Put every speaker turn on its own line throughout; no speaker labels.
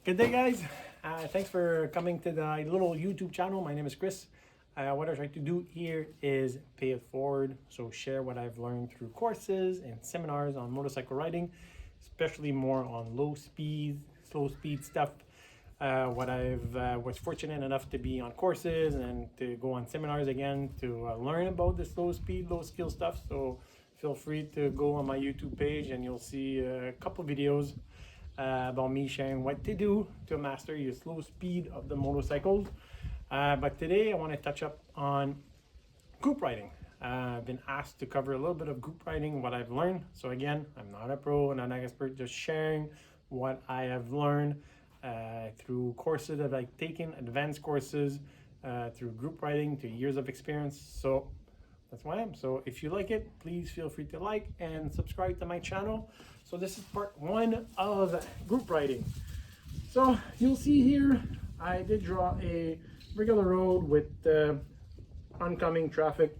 Good day, guys. Thanks for coming to the little YouTube channel. My name is Chris. What I try to do here is pay it forward. So share what I've learned through courses and seminars on motorcycle riding, especially more on slow speed stuff. What I've was fortunate enough to be on courses and to go on seminars again to learn about the slow speed, low skill stuff. So feel free to go on my YouTube page and you'll see a couple videos about me sharing what to do to master your slow speed of the motorcycles. But today I want to touch up on group riding. I've been asked to cover a little bit of group riding, what I've learned. So again, I'm not a pro, not an expert, just sharing what I have learned through courses that I've taken, advanced courses, through group riding, to years of experience. So that's why I am. So if you like it, please feel free to like and subscribe to my channel. So this is part one of group riding. So you'll see here, I did draw a regular road with oncoming traffic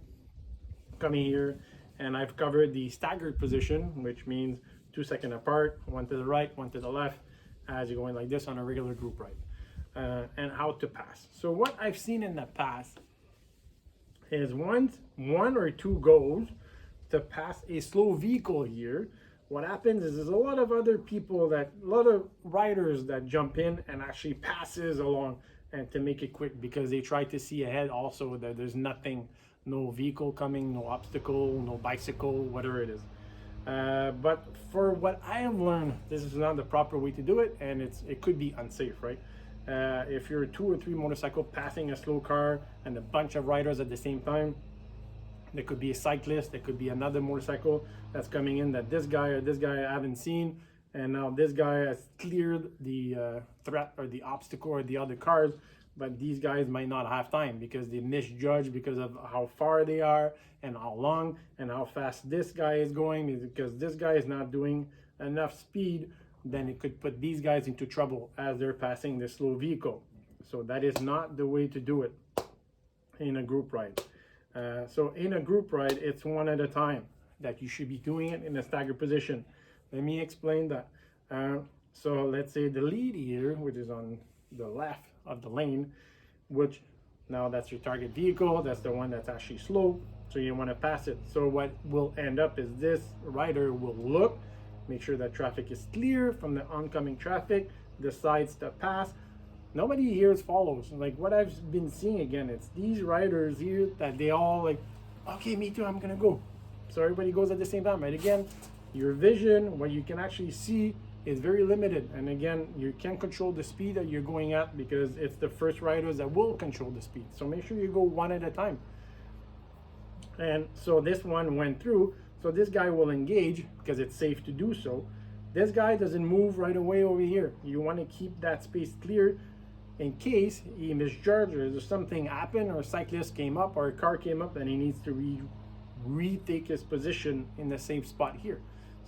coming here, and I've covered the staggered position, which means 2 seconds apart, one to the right, one to the left, as you're going like this on a regular group ride, and how to pass. So what I've seen in the past is one or two goes to pass a slow vehicle here. What happens is there's a lot of other people, a lot of riders that jump in and actually passes along, and to make it quick because they try to see ahead also that there's nothing, no vehicle coming, no obstacle, no bicycle, whatever it is. But for what I have learned, this is not the proper way to do it, and it could be unsafe, right? If you're 2 or 3 motorcycles passing a slow car and a bunch of riders at the same time, there could be a cyclist, there could be another motorcycle that's coming in that this guy or this guy I haven't seen, and now this guy has cleared the threat or the obstacle or the other cars, but these guys might not have time because they misjudge because of how far they are and how long and how fast this guy is going. Because this guy is not doing enough speed, then it could put these guys into trouble as they're passing the slow vehicle. So that is not the way to do it in a group ride. So in a group ride, it's one at a time that you should be doing it in a staggered position. Let me explain that. So let's say the lead here, which is on the left of the lane, which now that's your target vehicle, that's the one that's actually slow, so you want to pass it. So what will end up is this rider will look, make sure that traffic is clear from the oncoming traffic, decides to pass. Nobody here follows. Like what I've been seeing again, it's these riders here that they all like, okay, me too, I'm gonna go. So everybody goes at the same time, right? Again, your vision, what you can actually see, is very limited. And again, you can't control the speed that you're going at because it's the first riders that will control the speed. So make sure you go one at a time. And so this one went through. So this guy will engage because it's safe to do so. This guy doesn't move right away over here. You want to keep that space clear in case he misjudges or something happened, or a cyclist came up or a car came up and he needs to retake his position in the same spot here.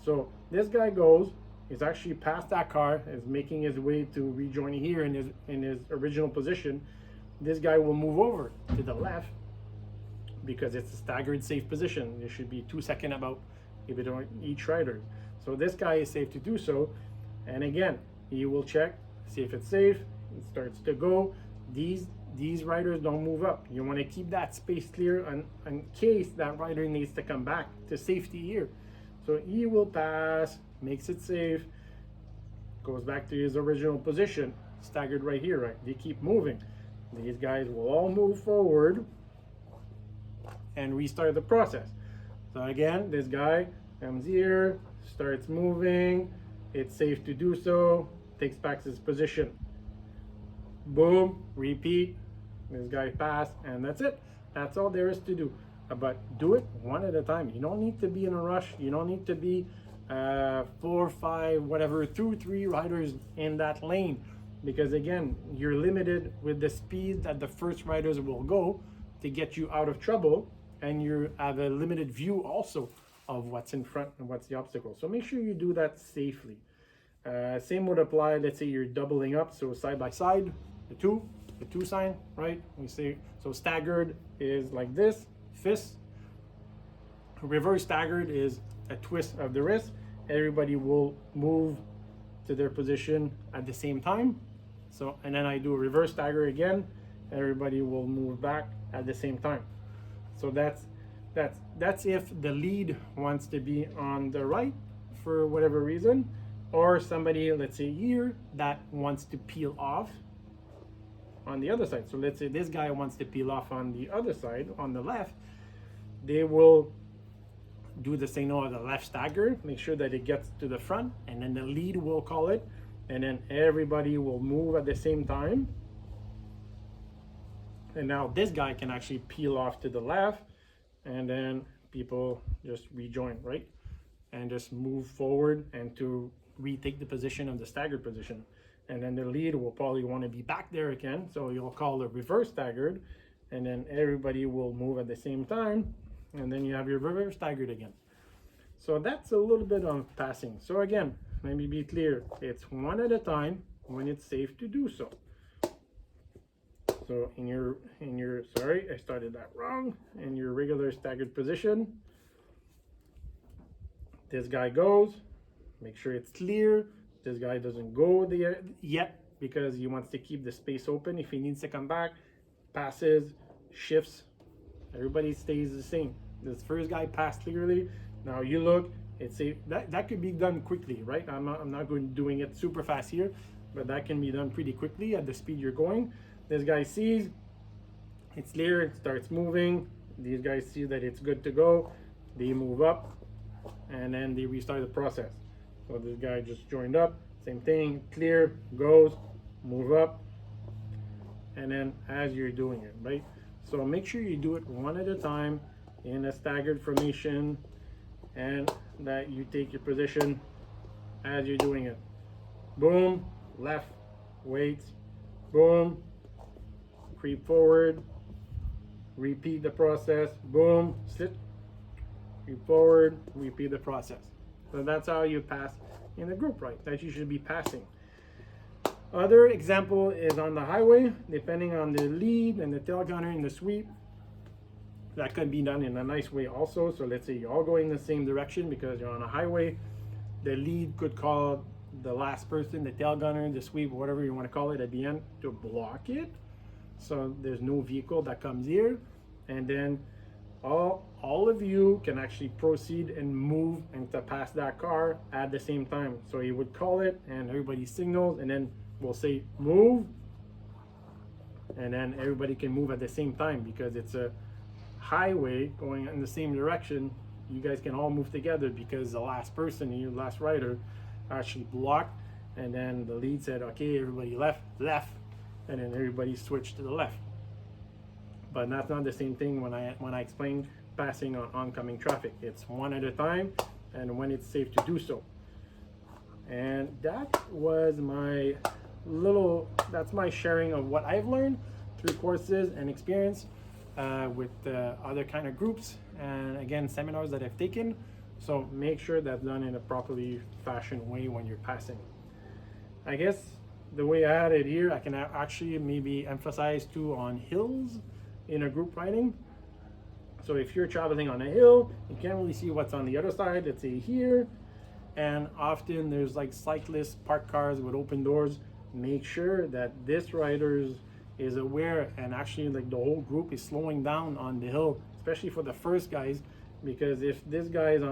So this guy goes, he's actually past that car, is making his way to rejoin here in his original position. This guy will move over to the left because it's a staggered safe position. There should be 2 seconds about if it on each rider. So this guy is safe to do so. And again, he will check, see if it's safe. It starts to go. These riders don't move up. You want to keep that space clear in case that rider needs to come back to safety here. So he will pass, makes it safe, goes back to his original position, staggered right here, right? They keep moving. These guys will all move forward and restart the process. So again, this guy comes here, starts moving, it's safe to do so, takes back his position. Boom, repeat, this guy passed, and that's it. That's all there is to do. But do it one at a time. You don't need to be in a rush. You don't need to be 4, 5, whatever, 2, 3 riders in that lane, because again, you're limited with the speed that the first riders will go to get you out of trouble, and you have a limited view also of what's in front and what's the obstacle. So make sure you do that safely. Same would apply, let's say you're doubling up, so side by side, the two sign, right? We say, so staggered is like this, fist. Reverse staggered is a twist of the wrist. Everybody will move to their position at the same time. So, and then I do a reverse stagger again. Everybody will move back at the same time. So that's if the lead wants to be on the right for whatever reason, or somebody, let's say here, that wants to peel off on the other side. So let's say this guy wants to peel off on the other side, on the left. They will do the signal of the left stagger, make sure that it gets to the front, and then the lead will call it, and then everybody will move at the same time. And now this guy can actually peel off to the left, and then people just rejoin, right? And just move forward and to retake the position of the staggered position. And then the lead will probably want to be back there again, so you'll call it reverse staggered, and then everybody will move at the same time, and then you have your reverse staggered again. So that's a little bit on passing. So again, let me be clear, it's one at a time when it's safe to do so. So in your sorry, I started that wrong. In your regular staggered position, this guy goes, make sure it's clear. This guy doesn't go there yet because he wants to keep the space open. If he needs to come back, passes, shifts, everybody stays the same. This first guy passed clearly. Now you look, it's a that could be done quickly, right? I'm not doing it super fast here, but that can be done pretty quickly at the speed you're going. This guy sees it's clear, it starts moving. These guys see that it's good to go. They move up, and then they restart the process. So this guy just joined up, same thing, clear, goes, move up, and then as you're doing it, right? So make sure you do it one at a time in a staggered formation, and that you take your position as you're doing it. Boom, left, wait, boom, creep forward, repeat the process, boom, sit, creep forward, repeat the process. So that's how you pass in a group ride, that you should be passing. Other example is on the highway, depending on the lead and the tail gunner in the sweep. That could be done in a nice way also. So let's say you're all going the same direction because you're on a highway. The lead could call the last person, the tail gunner, the sweep, whatever you want to call it at the end, to block it. So there's no vehicle that comes here. And then all of you can actually proceed and move and to pass that car at the same time. So he would call it and everybody signals, and then we'll say move, and then everybody can move at the same time because it's a highway going in the same direction. You guys can all move together because the last person, your last rider, actually blocked, and then the lead said, okay, everybody left, and then everybody switched to the left. But that's not the same thing when I explain passing on oncoming traffic. It's one at a time and when it's safe to do so. And that was that's my sharing of what I've learned through courses and experience with other kind of groups, and again, seminars that I've taken. So make sure that's done in a properly fashioned way when you're passing. I guess the way I had it here, I can actually maybe emphasize too on hills in a group riding. So if you're traveling on a hill, you can't really see what's on the other side, let's say here, and often there's like cyclists, parked cars with open doors. Make sure that this rider is aware, and actually like the whole group is slowing down on the hill, especially for the first guys, because if this guy is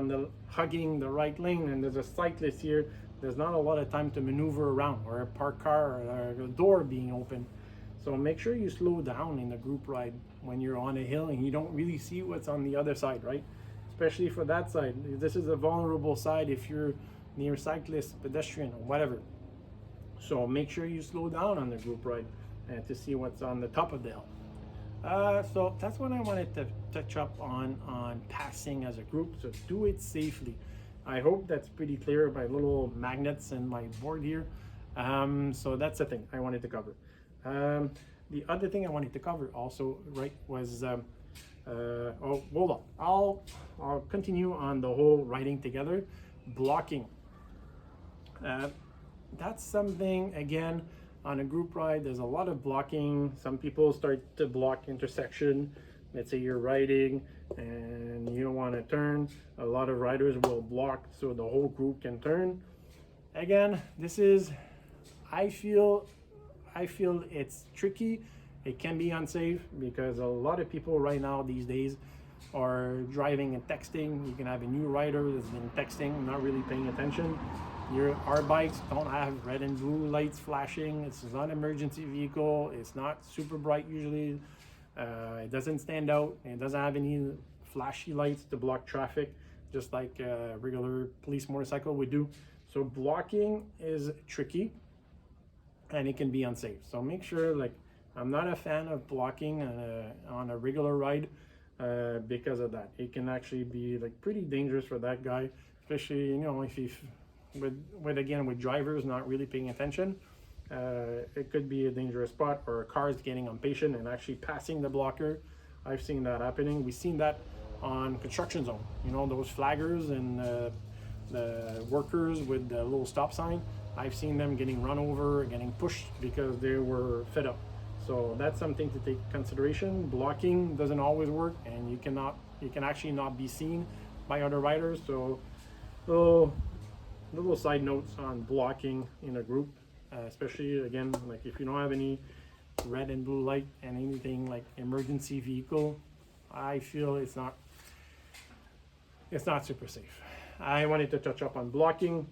hugging the right lane and there's a cyclist here, there's not a lot of time to maneuver around, or a parked car, or a door being open. So make sure you slow down in the group ride when you're on a hill and you don't really see what's on the other side, right? Especially for that side. This is a vulnerable side if you're near cyclists, pedestrian, or whatever. So make sure you slow down on the group ride and to see what's on the top of the hill. So that's what I wanted to touch up on passing as a group. So do it safely. I hope that's pretty clear by little magnets in my board here. So that's the thing I wanted to cover. The other thing I wanted to cover also, right, was oh, hold on. I'll continue on the whole riding together, blocking. That's something, again, on a group ride, there's a lot of blocking. Some people start to block intersection. Let's say you're riding and you don't want to turn. A lot of riders will block so the whole group can turn. Again, this is, I feel I feel it's tricky. It can be unsafe because a lot of people right now these days are driving and texting. You can have a new rider that's been texting, not really paying attention. Our bikes don't have red and blue lights flashing. It's not an emergency vehicle. It's not super bright usually. It doesn't stand out. It doesn't have any flashy lights to block traffic, just like a regular police motorcycle would do. So blocking is tricky and it can be unsafe. So make sure, like, I'm not a fan of blocking on a regular ride because of that. It can actually be like pretty dangerous for that guy, especially, you know, if you with drivers not really paying attention. It could be a dangerous spot, or cars getting impatient and actually passing the blocker. I've seen that happening. We've seen that on construction zone, you know, those flaggers and the workers with the little stop sign. I've seen them getting run over, getting pushed because they were fed up. So that's something to take consideration. Blocking doesn't always work, and you can actually not be seen by other riders. So little side notes on blocking in a group, especially again, like if you don't have any red and blue light and anything like emergency vehicle, I feel it's not super safe. I wanted to touch up on blocking.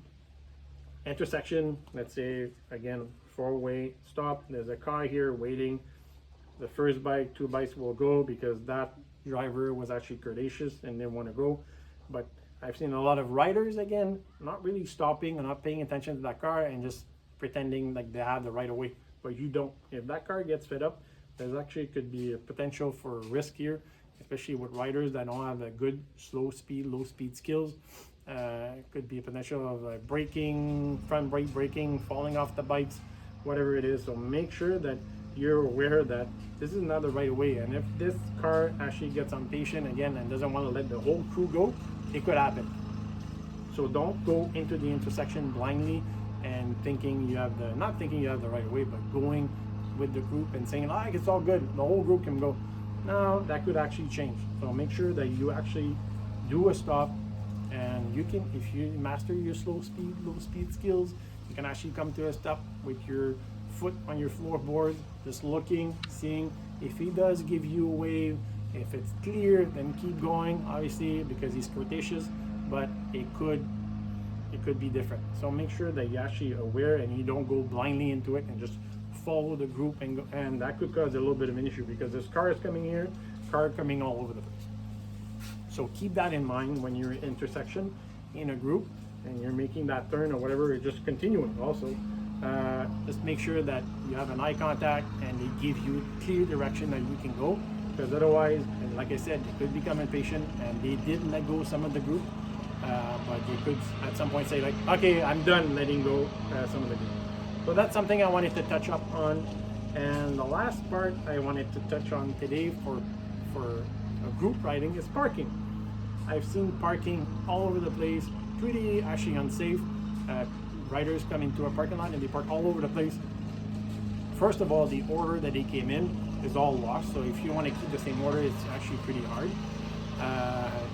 Intersection, let's say again, 4-way stop, there's a car here waiting. The first bike, 2 bikes will go because that driver was actually courteous and didn't want to go. But I've seen a lot of riders, again, not really stopping and not paying attention to that car and just pretending like they have the right of way, but you don't. If that car gets fed up, there's actually could be a potential for risk here, especially with riders that don't have a good low speed skills. Could be a potential of braking, front brake braking, falling off the bikes, whatever it is. So make sure that you're aware that this is not the right way, and if this car actually gets impatient again and doesn't want to let the whole crew go, it could happen. So don't go into the intersection blindly and thinking you have not thinking you have the right way, but going with the group and saying, like, it's all good, the whole group can go. No, that could actually change. So make sure that you actually do a stop, and you can, if you master your low speed skills, you can actually come to a stop with your foot on your floorboard, just looking, seeing. If he does give you a wave, if it's clear, then keep going, obviously, because he's courteous, but it could be different. So make sure that you're actually aware and you don't go blindly into it and just follow the group and go, and that could cause a little bit of an issue because there's cars coming here, cars coming all over the place. So keep that in mind when you're in intersection in a group and you're making that turn or whatever, you're just continuing also. Just make sure that you have an eye contact and they give you clear direction that you can go, because otherwise, like I said, they could become impatient, and they did let go some of the group, but they could at some point say like, okay, I'm done letting go some of the group. So that's something I wanted to touch up on. And the last part I wanted to touch on today for a group riding is parking. I've seen parking all over the place, pretty actually unsafe. Riders come into a parking lot and they park all over the place. First of all, the order that they came in is all lost. So if you want to keep the same order, it's actually pretty hard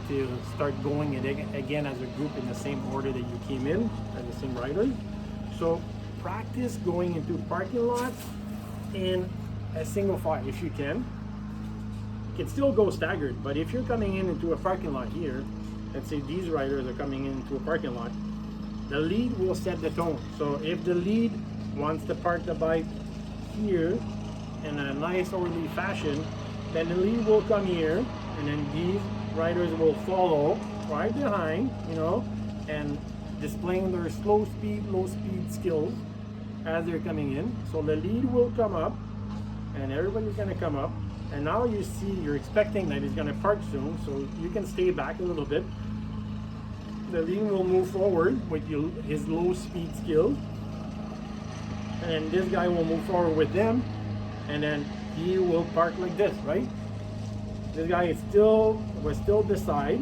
to start going again as a group in the same order that you came in, as the same riders. So practice going into parking lots in a single file if you can. You can still go staggered, but if you're coming into a parking lot here, let's say these riders are coming into a parking lot, the lead will set the tone. So if the lead wants to park the bike here in a nice orderly fashion, then the lead will come here, and then these riders will follow right behind, you know, and displaying their low speed skills as they're coming in. So the lead will come up, and everybody's gonna come up, and now you see, you're expecting that he's gonna park soon, so you can stay back a little bit. The lead will move forward with his low speed skills, and this guy will move forward with them, and then he will park like this, right? This guy will still beside,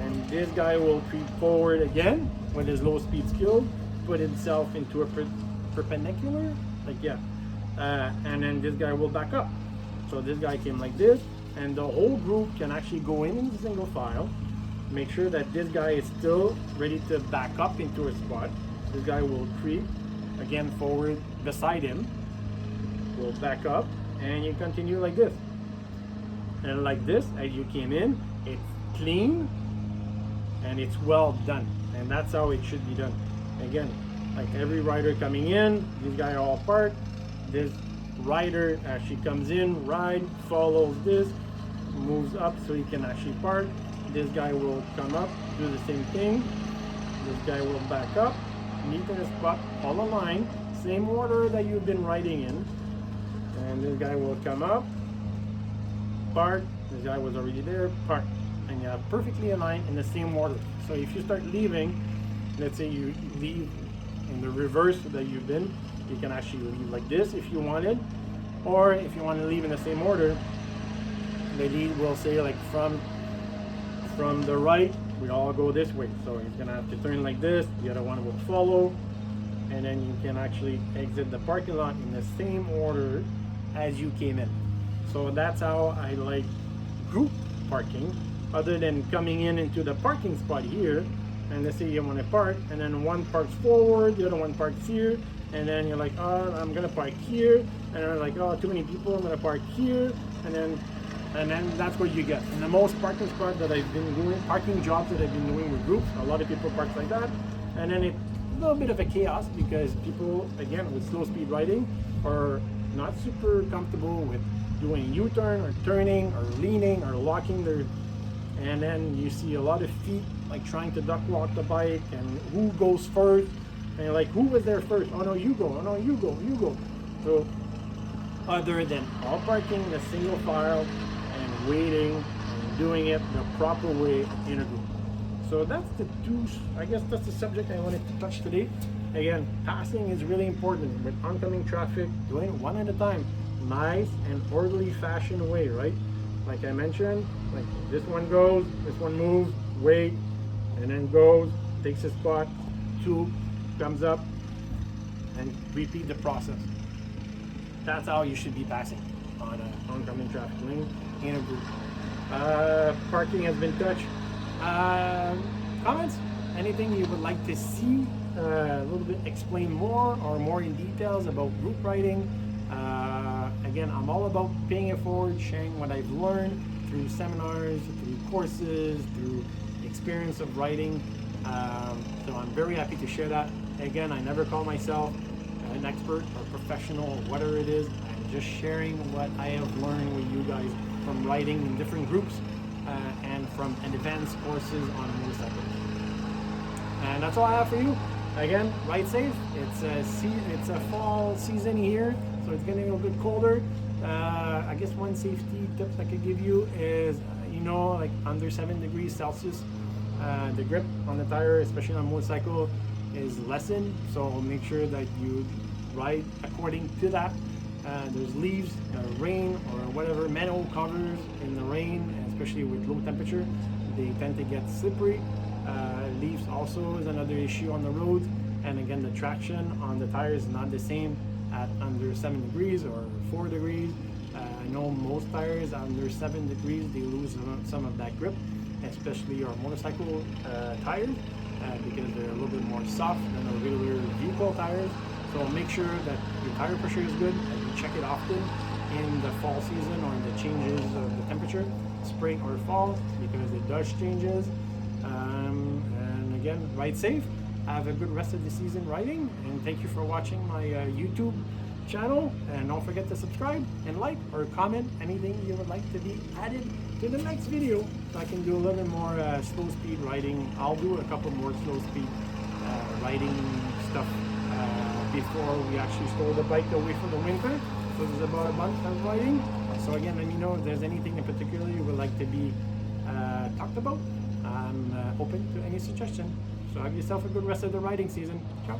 and this guy will creep forward again with his low speed skill, put himself into a perpendicular, like, yeah, and then this guy will back up. So this guy came like this, and the whole group can actually go in the single file. Make sure that this guy is still ready to back up into a spot. This guy will creep again forward beside him, go back up, and you continue like this. And like this, as you came in, it's clean and it's well done. And that's how it should be done. Again, like every rider coming in, these guys are all parked. This rider actually comes in, ride, follows this, moves up so he can actually park. This guy will come up, do the same thing. This guy will back up, meet in a spot, all aligned, same order that you've been riding in. And this guy will come up, park. This guy was already there, park. And you have perfectly aligned in the same order. So if you start leaving, let's say you leave in the reverse that you've been, you can actually leave like this if you wanted. Or if you want to leave in the same order, the lead will say like from the right, we all go this way. So he's gonna have to turn like this, the other one will follow, and then you can actually exit the parking lot in the same order as you came in. So that's how I like group parking, other than coming in into the parking spot here, and let's say you want to park, and then one parks forward, the other one parks here, and then you're like, oh, I'm gonna park here, and then like, oh, too many people, I'm gonna park here, and then that's what you get. And the most parking spots that I've been doing, parking jobs that I've been doing with groups, a lot of people park like that, and then it's a little bit of a chaos because people, again, with slow speed riding, are not super comfortable with doing U-turn or turning or leaning or locking their, and then you see a lot of feet like trying to duck walk the bike, and who goes first, and you're like, who was there first? Oh no, you go. Oh no, you go. So other than all parking the single file and waiting and doing it the proper way in a group. So that's the two, I guess that's the subject I wanted to touch today. Again, passing is really important with oncoming traffic, doing it one at a time, nice and orderly fashion way, right? Like I mentioned, like this one goes, this one moves, wait, and then goes, takes a spot, two, comes up, and repeat the process. That's how you should be passing on an oncoming traffic lane in a group. Parking has been touched. Comments? Anything you would like to see a little bit explain more or more in details about group riding? Again, I'm all about paying it forward, sharing what I've learned through seminars, through courses, through experience of riding. So I'm very happy to share that. Again, I never call myself an expert or professional or whatever it is. I'm just sharing what I have learned with you guys from riding in different groups and from advanced courses on motorcycles. And that's all I have for you. Again, ride safe. It's a fall season here, so it's getting a little bit colder. I guess one safety tip I could give you is, like under 7 degrees Celsius, the grip on the tire, especially on a motorcycle, is lessened. So make sure that you ride according to that. There's leaves, rain, or whatever, manhole covers in the rain, especially with low temperature, they tend to get slippery. Leaves also is another issue on the road, and again, the traction on the tires is not the same at under 7 degrees or 4 degrees. I know most tires under 7 degrees, they lose some of that grip, especially our motorcycle tires, because they're a little bit more soft than our regular vehicle tires. So make sure that your tire pressure is good, and you check it often in the fall season or in the changes of the temperature, spring or fall, because it does changes. And again, ride safe. Have a good rest of the season riding, and thank you for watching my YouTube channel. And don't forget to subscribe and like or comment anything you would like to be added to the next video, so I can do a little bit more slow speed riding. I'll do a couple more slow speed riding stuff before we actually store the bike away for the winter. So there's about a month of riding. So again, let me know if there's anything in particular you would like to be talked about. I'm open to any suggestion. So have yourself a good rest of the riding season. Ciao.